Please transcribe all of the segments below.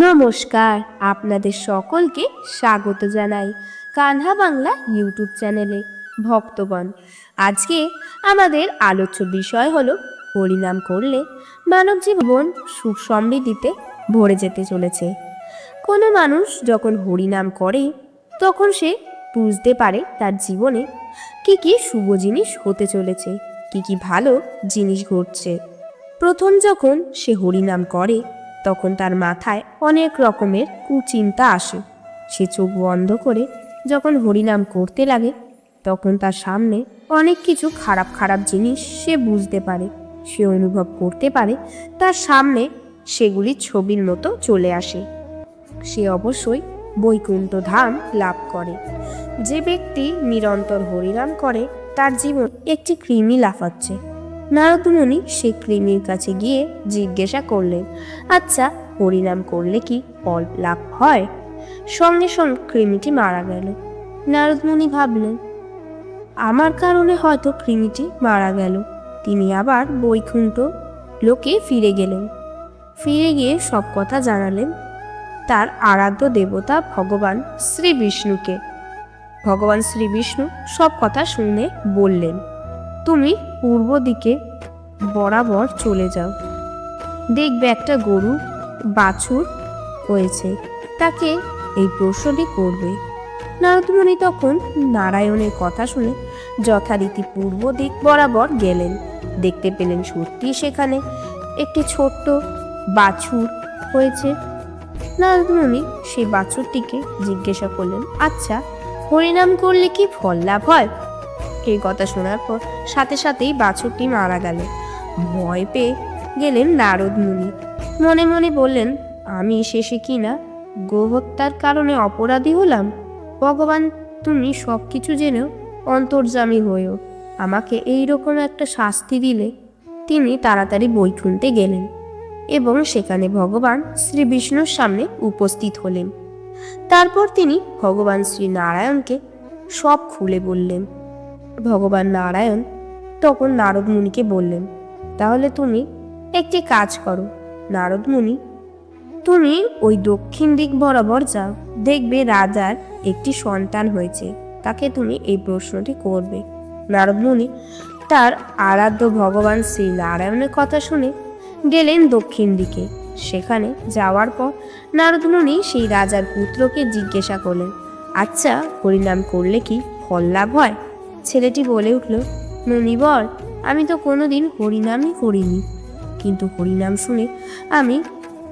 নমস্কার, আপনাদের সকলকে স্বাগত জানাই কানহা বাংলা ইউটিউব চ্যানেলে। ভক্তগণ, আজকে আমাদের আলোচ্য বিষয় হলো হরিনাম করলে মানব জীবন সুখ সমৃদ্ধিতে ভরে যেতে চলেছে। কোনো মানুষ যখন হরিনাম করে তখন সে বুঝতে পারে তার জীবনে কি কি শুভ জিনিস হতে চলেছে, কি কি ভালো জিনিস ঘটছে। প্রথম যখন সে হরিনাম করে তখন তার মাথায় অনেক রকমের কুচিন্তা আসে। সে চোখ বন্ধ করে যখন হরিনাম করতে লাগে তখন তার সামনে অনেক কিছু খারাপ খারাপ জিনিস সে বুঝতে পারে, সে অনুভব করতে পারে, তার সামনে সেগুলি ছবির মতো চলে আসে। সে অবশ্যই বৈকুণ্ঠ ধাম লাভ করে। যে ব্যক্তি নিরন্তর হরিনাম করে তার জীবন একটি কৃমি লাফাচ্ছে। নারদ মুনি সেই কৃমির কাছে গিয়ে জিজ্ঞাসা করলেন, আচ্ছা, হরিনাম করলে কি ফল লাভ হয়? সঙ্গে সঙ্গে কৃমিটি মারা গেল। নারদ মুনি ভাবলেন, আমার কারণে হয়তো কৃমিটি মারা গেল। তিনি আবার বৈকুণ্ঠ লোকে ফিরে গেলেন। ফিরে গিয়ে সব কথা জানালেন তার আরাধ্য দেবতা ভগবান শ্রী বিষ্ণুকে। ভগবান শ্রী বিষ্ণু সব কথা শুনে বললেন, তুমি পূর্ব দিকে বরাবর চলে যাও, দেখবে একটা গরু বাছুর হয়েছে, তাকে এই প্রশ্নটি করবে। নারদ মুনি তখন নারায়ণের কথা শুনে যথারীতি পূর্ব দিক বরাবর গেলেন। দেখতে পেলেন সত্যি সেখানে একটি ছোট্ট বাছুর হয়েছে। নারদ মুনি সেই বাছুরটিকে জিজ্ঞাসা করলেন, আচ্ছা, হরিনাম করলে কি ফল লাভ হয়? এই কথা শোনার পর সাথে সাথেই বাছুরটি মারা গেল। ভয় পেয়ে গেলেন নারদ মুনি। মনে মনে বললেন, আমি শেষে কিনা গোহত্যার কারণে অপরাধী হলাম। ভগবান, তুমি সব কিছু জেনেও অন্তর্যামী হয়েও আমাকে এইরকম একটা শাস্তি দিলে। তিনি তাড়াতাড়ি বৈকুণ্ঠে গেলেন এবং সেখানে ভগবান শ্রী বিষ্ণুর সামনে উপস্থিত হলেন। তারপর তিনি ভগবান শ্রী নারায়ণকে সব খুলে বললেন। ভগবান নারায়ণ তখন নারদ মুনিকে বললেন, তাহলে তুমি একটি কাজ করো নারদ মুনি, তুমি ওই দক্ষিণ দিক বরাবর যাও, দেখবে রাজার একটি সন্তান হয়েছে, তাকে তুমি এই প্রশ্নটি করবে। নারদ মুনি তার আরাধ্য ভগবান শ্রী নারায়ণের কথা শুনে গেলেন দক্ষিণ দিকে। সেখানে যাওয়ার পর নারদ মুনি সেই রাজার পুত্রকে জিজ্ঞাসা করলেন, আচ্ছা, হরিনাম করলে কি ফল লাভ হয়? ছেলেটি বলে উঠল, মুনিবর, আমি তো কোনোদিন হরিনামই করিনি, কিন্তু হরিনাম শুনে আমি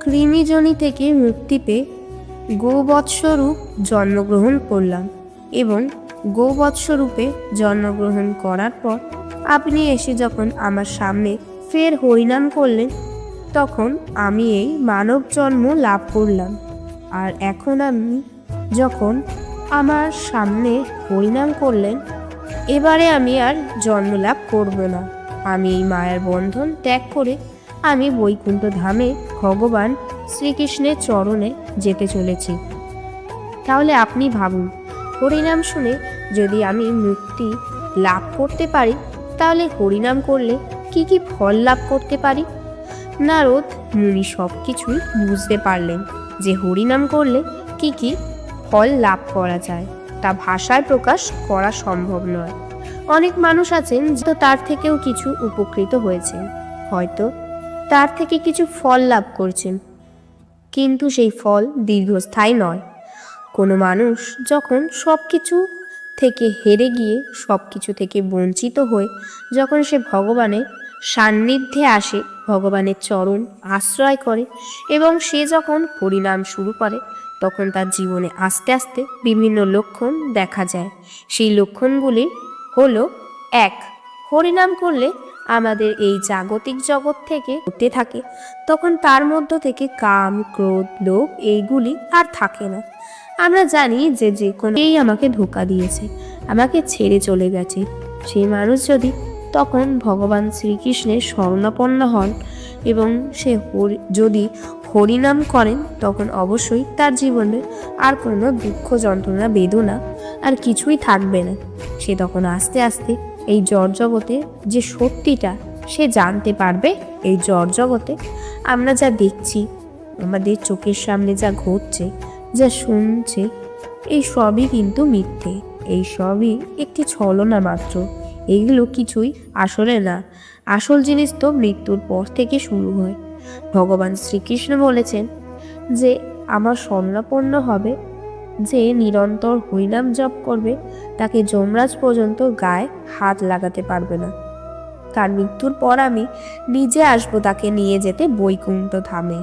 কৃমিজনি থেকে মুক্তি পেয়ে গোবৎসরূপ জন্মগ্রহণ করলাম এবং গোবৎসরূপে জন্মগ্রহণ করার পর আপনি এসে যখন আমার সামনে ফের হরিনাম করলেন তখন আমি এই মানব জন্ম লাভ করলাম। আর এখন আমি যখন আমার সামনে হরিনাম করলেন, এবারে আমি আর জন্ম লাভ করব না। আমি এই মায়ার বন্ধন ত্যাগ করে আমি বৈকুণ্ঠ ধামে ভগবান শ্রীকৃষ্ণের চরণে যেতে চলেছি। তাহলে আপনি ভাবুন, হরিনাম শুনে যদি আমি মুক্তি লাভ করতে পারি, তাহলে হরিনাম করলে কি কি ফল লাভ করতে পারি? নারদ মুনি সব কিছুই বুঝতে পারলেন যে হরিনাম করলে কি কি ফল লাভ করা যায়, তা ভাষায় প্রকাশ করা সম্ভব নয়। অনেক মানুষ আছেন যে তার থেকেও কিছু উপকৃত হয়েছেন, হয়তো তার থেকে কিছু ফল লাভ করছেন, কিন্তু সেই ফল দীর্ঘস্থায়ী নয়। কোনো মানুষ যখন সব কিছু থেকে হেরে গিয়ে, সব কিছু থেকে বঞ্চিত হয়ে যখন সে ভগবানের সান্নিধ্যে আসে, ভগবানের চরণ আশ্রয় করে এবং সে যখন হরিনাম শুরু করে, তখন তার জীবনে আস্তে আস্তে বিভিন্ন লক্ষণ দেখা যায়। সেই লক্ষণগুলি হলো, 1, হরিনাম করলে আমাদের এই জাগতিক জগৎ থেকে উঠতে থাকে, তখন তার মধ্য থেকে কাম, ক্রোধ, লোভ এইগুলি আর থাকে না। আমরা জানি যে যে কোনো আমাকে ধোঁকা দিয়েছে, আমাকে ছেড়ে চলে গেছে, সেই মানুষ যদি তখন ভগবান শ্রীকৃষ্ণের শরণাপন্ন হন এবং সে যদি হরিনাম করেন, তখন অবশ্যই তার জীবনে আর কোনো দুঃখ, যন্ত্রণা, বেদনা আর কিছুই থাকবে না। সে তখন আস্তে আস্তে এই জড়জগতে যে সত্যিটা সে জানতে পারবে। এই জড়জগতে আমরা যা দেখছি আমাদের চোখের সামনে যা ঘটছে, যা শুনছে, এই সবই কিন্তু মিথ্যে, এই সবই একটি ছলনা মাত্র। এগুলো কিছুই আসলে না। আসল জিনিস তো মৃত্যুর পর থেকে শুরু হয়। ভগবান শ্রীকৃষ্ণ বলেছেন যে আমার শরণাপন্ন হবে, যে নিরন্তর হরিনাম জপ করবে, তাকে যমরাজ পর্যন্ত গায়ে হাত লাগাতে পারবে না। তার মৃত্যুর পর আমি নিজে আসবো তাকে নিয়ে যেতে বৈকুণ্ঠ ধামে।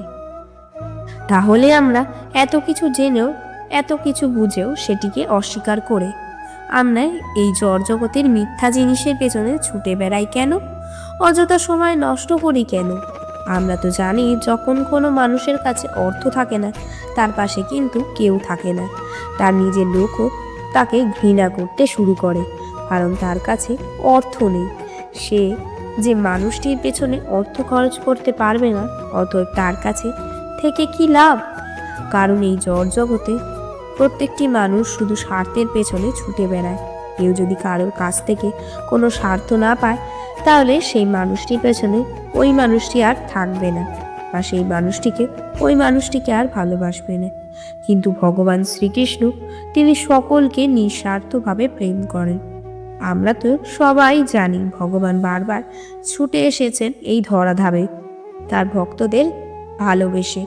তাহলে আমরা এত কিছু জেনেও, এত কিছু বুঝেও সেটিকে অস্বীকার করে আমরা এই জড়জগতের মিথ্যা জিনিসের পেছনে ছুটে বেড়াই কেন? অযথা সময় নষ্ট করি কেন? আমরা তো জানি যখন কোনো মানুষের কাছে অর্থ থাকে না, তার পাশে কিন্তু কেউ থাকে না। তার নিজের লোকও তাকে ঘৃণা করতে শুরু করে, কারণ তার কাছে অর্থ নেই। সে যে মানুষটির পেছনে অর্থ খরচ করতে পারবে না, অতএব তার কাছে থেকে কি লাভ? কারণ এই জড়জগতে প্রত্যেকটি মানুষ শুধু স্বার্থের পেছনে ছুটে বেড়ায়। কেউ যদি কারোর কাছ থেকে কোনো স্বার্থ না পায়, তাহলে সেই মানুষটির পেছনে ওই মানুষটি আর থাকবে না, বা সেই মানুষটিকে আর ভালোবাসবে না। কিন্তু ভগবান শ্রীকৃষ্ণ, তিনি সকলকে নিঃস্বার্থভাবে প্রেম করেন। আমরা তো সবাই জানি ভগবান বারবার ছুটে এসেছেন এই ধরাধামে তার ভক্তদের ভালোবেসে।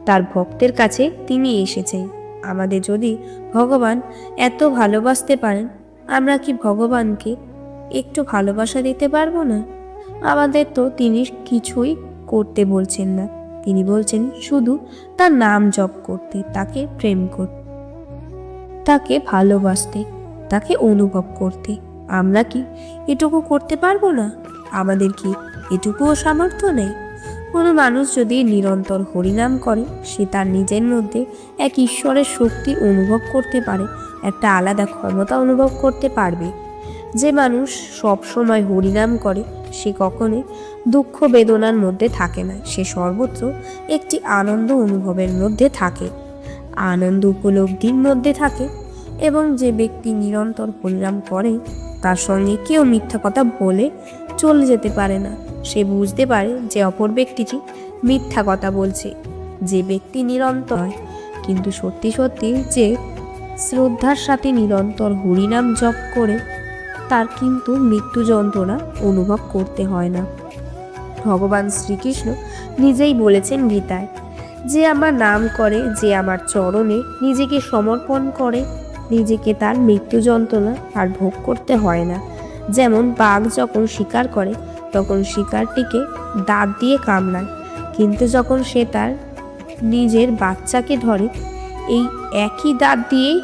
তার ভক্তের কাছে তিনি এসেছেন। আমাদের যদি ভগবান এত ভালোবাসতে পারেন, আমরা কি ভগবানকে একটু ভালোবাসা দিতে পারবো না? আমাদের তো তিনি কিছুই করতে বলছেন না। তিনি বলছেন শুধু তার নাম জপ করতে, তাকে প্রেম করতে, তাকে ভালোবাসতে, তাকে অনুভব করতে। আমরা কি এটুকু করতে পারবো না? আমাদের কি এটুকুও সামর্থ্য নেই? কোনো মানুষ যদি নিরন্তর হরিনাম করে, সে তার নিজের মধ্যে এক ঈশ্বরের শক্তি অনুভব করতে পারে, একটা আলাদা ক্ষমতা অনুভব করতে পারবে। যে মানুষ সব সময় হরিনাম করে, সে কখনোই দুঃখ বেদনার মধ্যে থাকে না, সে সর্বত্র একটি আনন্দ অনুভবের মধ্যে থাকে, আনন্দ উপলব্ধির মধ্যে থাকে। এবং যে ব্যক্তি নিরন্তর হরিনাম করে, তার সঙ্গে কেউ মিথ্যা কথা বলে চলে যেতে পারে না। সে বুঝতে পারে যে অপর ব্যক্তিটি মিথ্যা কথা বলছে। যে ব্যক্তি নিরন্তর কিন্তু সত্যি সত্যি যে শ্রদ্ধার সাথে নিরন্তর হরিনাম জপ করে, তার কিন্তু মৃত্যু যন্ত্রণা অনুভব করতে হয় না। ভগবান শ্রীকৃষ্ণ নিজেই বলেছেন গীতায়, যে আমার নাম করে, যে আমার চরণে নিজেকে সমর্পণ করে, নিজেকে তার মৃত্যু যন্ত্রণা আর ভোগ করতে হয় না। যেমন বাঘ যখন শিকার করে, তখন শিকারটিকে দাঁত দিয়ে কামড়ায়, কিন্তু যখন সে তার নিজের বাচ্চাকে ধরে, এই একই দাঁত দিয়েই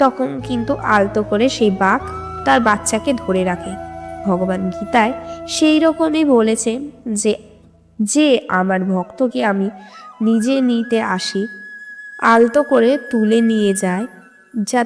তখন কিন্তু আলতো করে সেই বাঘ তার বাচ্চাকে ধরে রাখে। ভগবান গীতায় সেই রকমই বলেছেন যে যে আমার ভক্তকে আমি নিজে নিতে আসি, আলতো করে তুলে নিয়ে যায়, যা